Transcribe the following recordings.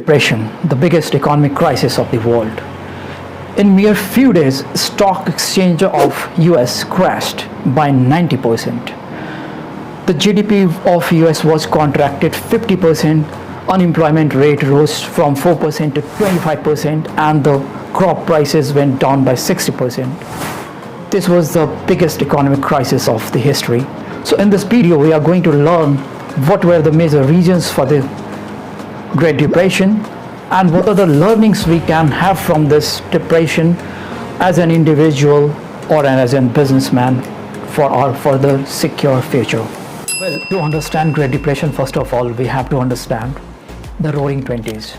Depression, the biggest economic crisis of the world. In mere few days, stock exchange of US crashed by 90%. The GDP of US was contracted 50%, unemployment rate rose from 4% to 25%, and the crop prices went down by 60%. This was the biggest economic crisis of the history. So in this video, we are going to learn what were the major reasons for the Great Depression and what are the learnings we can have from this depression as an individual or as a businessman for our further secure future. Well, to understand Great Depression, first of all, we have to understand the Roaring Twenties,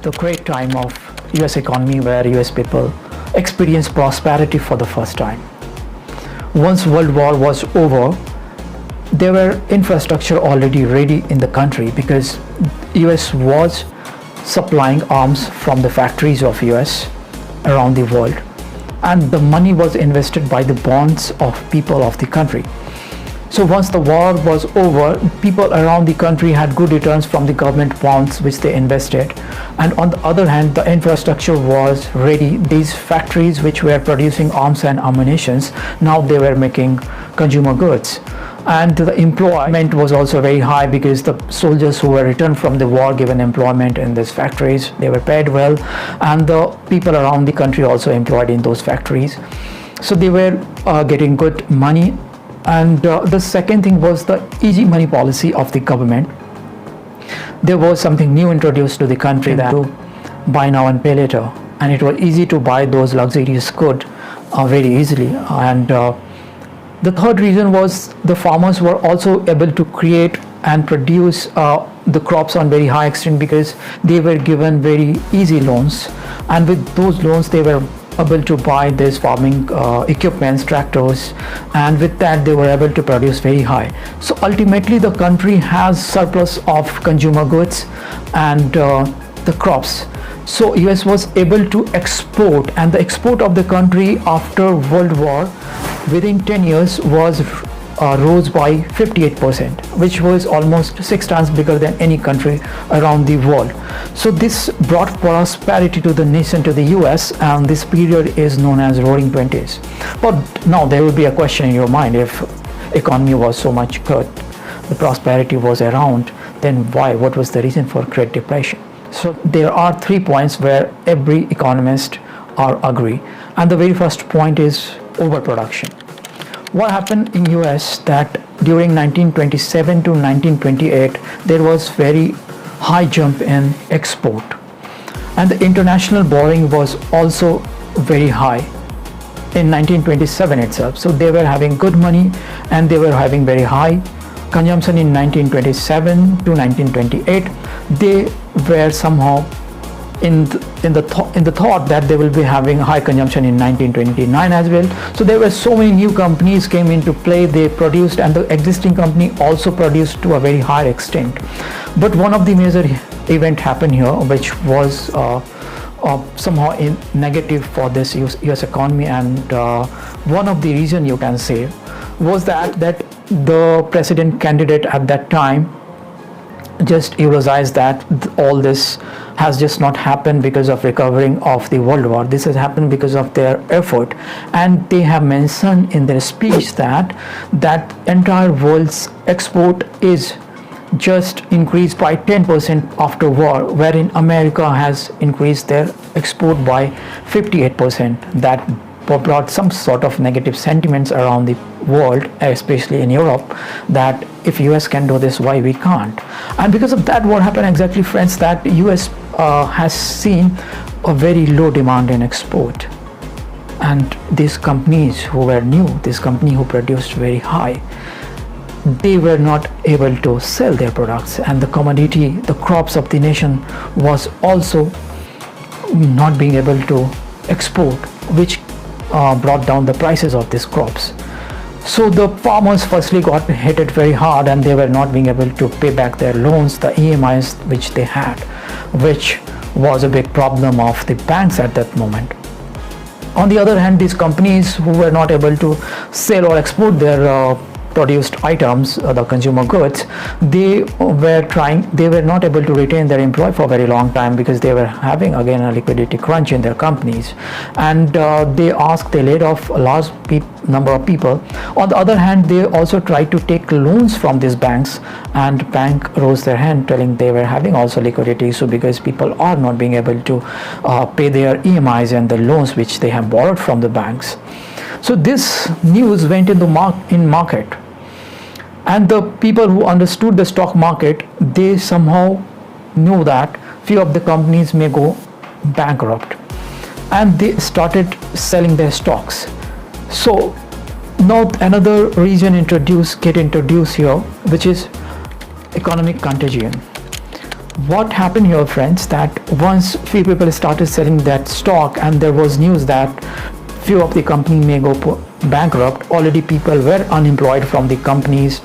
the great time of US economy where US people experienced prosperity for the first time. Once World War was over, there were infrastructure already ready in the country because US was supplying arms from the factories of US around the world, and the money was invested by the bonds of people of the country. So once the war was over, people around the country had good returns from the government bonds which they invested, and on the other hand, the infrastructure was ready. These factories which were producing arms and ammunitions, now they were making consumer goods, and the employment was also very high because the soldiers who were returned from the war given employment in these factories, they were paid well, and the people around the country also employed in those factories, so they were getting good money. And the second thing was the easy money policy of the government. There was something new introduced to the country, that to buy now and pay later, and it was easy to buy those luxurious goods very easily. And the third reason was the farmers were also able to create and produce the crops on very high extent because they were given very easy loans, and with those loans they were able to buy these farming equipments, tractors, and with that they were able to produce very high. So ultimately the country has surplus of consumer goods and the crops. So US was able to export, and the export of the country after World War within 10 years was rose by 58%, which was almost 6 times bigger than any country around the world. So this brought prosperity to the nation, to the US, and this period is known as Roaring Twenties. But now there will be a question in your mind: if economy was so much good, the prosperity was around, then why? What was the reason for Great Depression? So there are 3 points where every economist agree, and the very first point is overproduction. What happened in US that during 1927 to 1928 there was very high jump in export, and the international borrowing was also very high in 1927 itself. So they were having good money and they were having very high consumption in 1927 to 1928. They were somehow in the thought that they will be having high consumption in 1929 as well. So there were so many new companies came into play. They produced, and the existing company also produced to a very high extent. But one of the major event happened here, which was somehow negative for this US economy, and one of the reason you can say was that the president candidate at that time just realized that all this has just not happened because of recovering of the World War. This has happened because of their effort, and they have mentioned in their speech that entire world's export is just increased by 10% after war, wherein America has increased their export by 58%. That brought some sort of negative sentiments around the world, especially in Europe, that if US can do this, why we can't? And because of that, what happened exactly, friends, that US has seen a very low demand in export, and these companies who were new, this company who produced very high, they were not able to sell their products, and the commodity, the crops of the nation was also not being able to export, which brought down the prices of these crops. So the farmers firstly got hit very hard, and they were not being able to pay back their loans, the EMIs which they had, which was a big problem of the banks at that moment. On the other hand, these companies who were not able to sell or export their produced items, the consumer goods, they were not able to retain their employee for a very long time because they were having again a liquidity crunch in their companies, and they laid off a large number of people. On the other hand, they also tried to take loans from these banks, and bank rose their hand telling they were having also liquidity issue because people are not being able to pay their EMIs and the loans which they have borrowed from the banks. So this news went in market, and the people who understood the stock market, they somehow knew that few of the companies may go bankrupt, and they started selling their stocks. So now another region get introduced here, which is economic contagion. What happened here, friends, that once few people started selling that stock and there was news that few of the company may go bankrupt, already people were unemployed from the companies,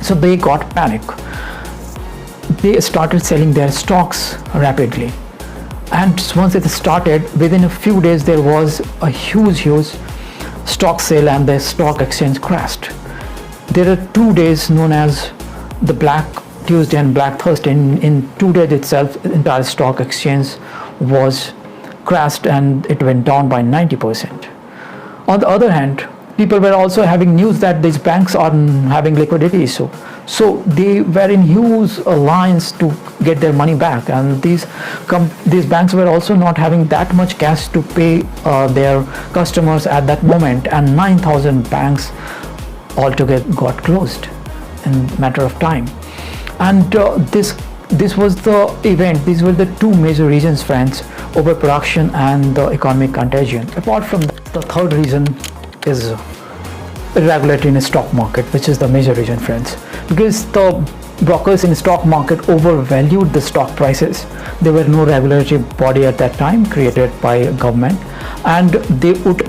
so they got panic. They started selling their stocks rapidly, and once it started, within a few days there was a huge stock sale and the stock exchange crashed. There are 2 days known as the Black Tuesday and Black Thursday. In 2 days itself, the entire stock exchange was crashed and it went down by 90%. On the other hand, people were also having news that these banks are having liquidity issue, so they were in huge lines to get their money back, and these banks were also not having that much cash to pay their customers at that moment, and 9,000 banks altogether got closed in a matter of time. And this was the event. These were the two major reasons, friends: overproduction and the economic contagion. Apart from that, the third reason is irregularity in the stock market, which is the major reason, friends, because the brokers in stock market overvalued the stock prices. There were no regulatory body at that time created by government, and they would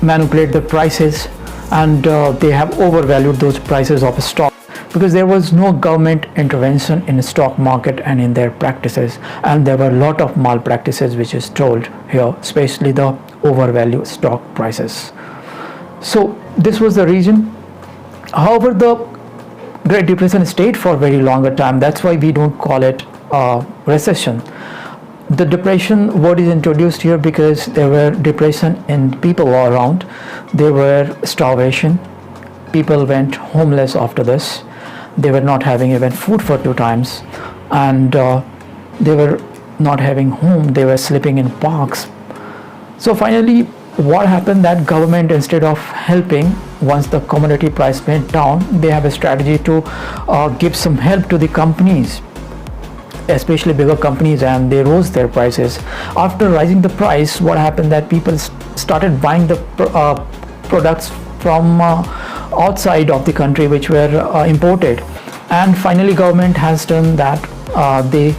manipulate the prices, and they have overvalued those prices of stock because there was no government intervention in the stock market and in their practices, and there were a lot of malpractices which is told here, especially the overvalued stock prices. So this was the reason. However, the Great Depression stayed for a very longer time. That's why we don't call it a recession. The depression word is introduced here because there were depression in people all around. There were starvation. People went homeless after this. They were not having even food for 2 times, and they were not having home. They were sleeping in parks. So finally, what happened that government, instead of helping, once the commodity price went down, they have a strategy to give some help to the companies, especially bigger companies, and they rose their prices. After rising the price, what happened that people started buying the products from outside of the country which were imported, and finally government has done that. They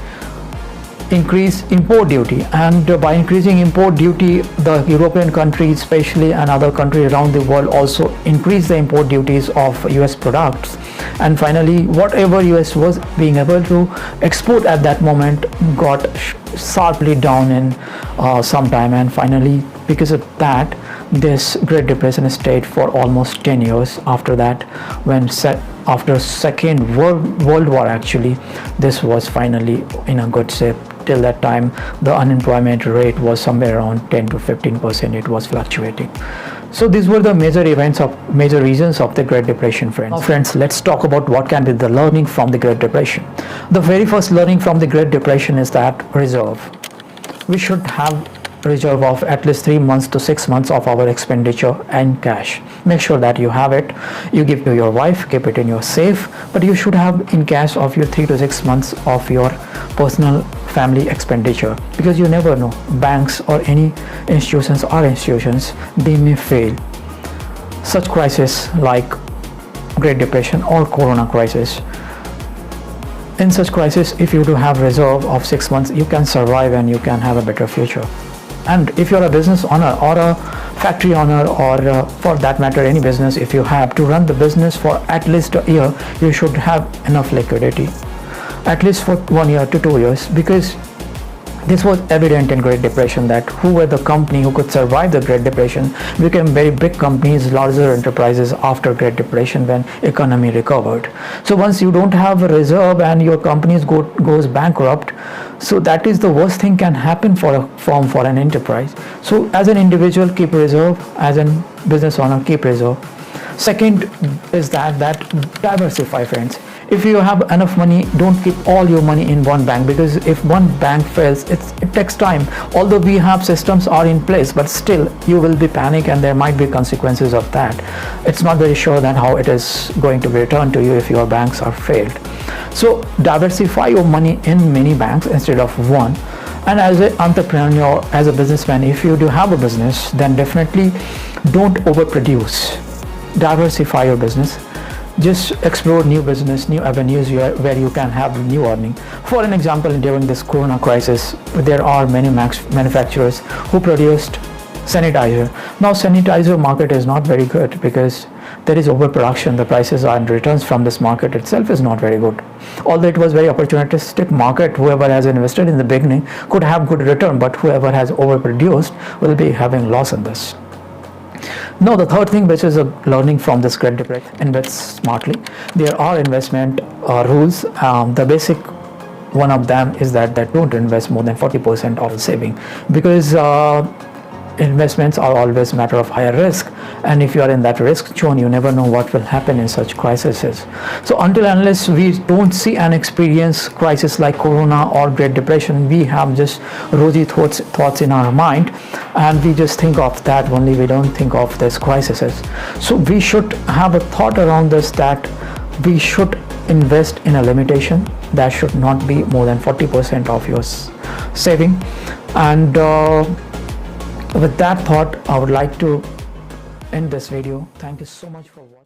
increase import duty, and by increasing import duty, the European countries especially and other countries around the world also increase the import duties of US products, and finally whatever US was being able to export at that moment got sharply down in some time, and finally because of that this Great Depression stayed for almost 10 years. After that, after Second World War actually, this was finally in a good shape. Till that time, the unemployment rate was somewhere around 10 to 15%. It was fluctuating. So these were the major reasons of the Great Depression, friends. Now friends, let's talk about what can be the learning from the Great Depression. The very first learning from the Great Depression is that reserve. We should have reserve of at least 3 months to 6 months of our expenditure and cash. Make sure that you have it. You give to your wife, keep it in your safe, but you should have in cash of your 3 to 6 months of your personal family expenditure, because you never know, banks or any institutions, they may fail. Such crisis like Great Depression or Corona crisis, in such crisis, if you do have reserve of 6 months, you can survive and you can have a better future. And if you're a business owner or a factory owner, or for that matter any business, if you have to run the business for at least a year, you should have enough liquidity, at least for 1 year to 2 years, because This was evident in Great Depression that who were the company who could survive the Great Depression became very big companies, larger enterprises after Great Depression when economy recovered. So once you don't have a reserve and your companies goes bankrupt, so that is the worst thing can happen for a firm, for an enterprise. So as an individual, keep reserve. As a business owner, keep reserve. Second is that diversify, friends. If you have enough money, don't keep all your money in one bank, because if one bank fails, it takes time. Although we have systems are in place, but still you will be panic and there might be consequences of that. It's not very sure that how it is going to be returned to you if your banks are failed. So diversify your money in many banks instead of one. And as an entrepreneur, as a businessman, if you do have a business, then definitely don't overproduce. Diversify your business. Just explore new business, new avenues where you can have new earning. For an example, during this corona crisis, there are many manufacturers who produced sanitizer. Now sanitizer market is not very good because there is overproduction. The prices and returns from this market itself is not very good. Although it was very opportunistic market, whoever has invested in the beginning could have good return, but whoever has overproduced will be having loss in this. Now the third thing, which is a learning from this Great Depression, invest smartly. There are investment rules. The basic one of them is that don't invest more than 40% of saving, because investments are always a matter of higher risk, and if you are in that risk zone, you never know what will happen in such crises. So unless we don't see and experience crisis like corona or Great Depression, we have just rosy thoughts in our mind, and we just think of that only. We don't think of these crises. So we should have a thought around this, that we should invest in a limitation that should not be more than 40% of your saving. And with that thought, I would like to end this video. Thank you so much for watching.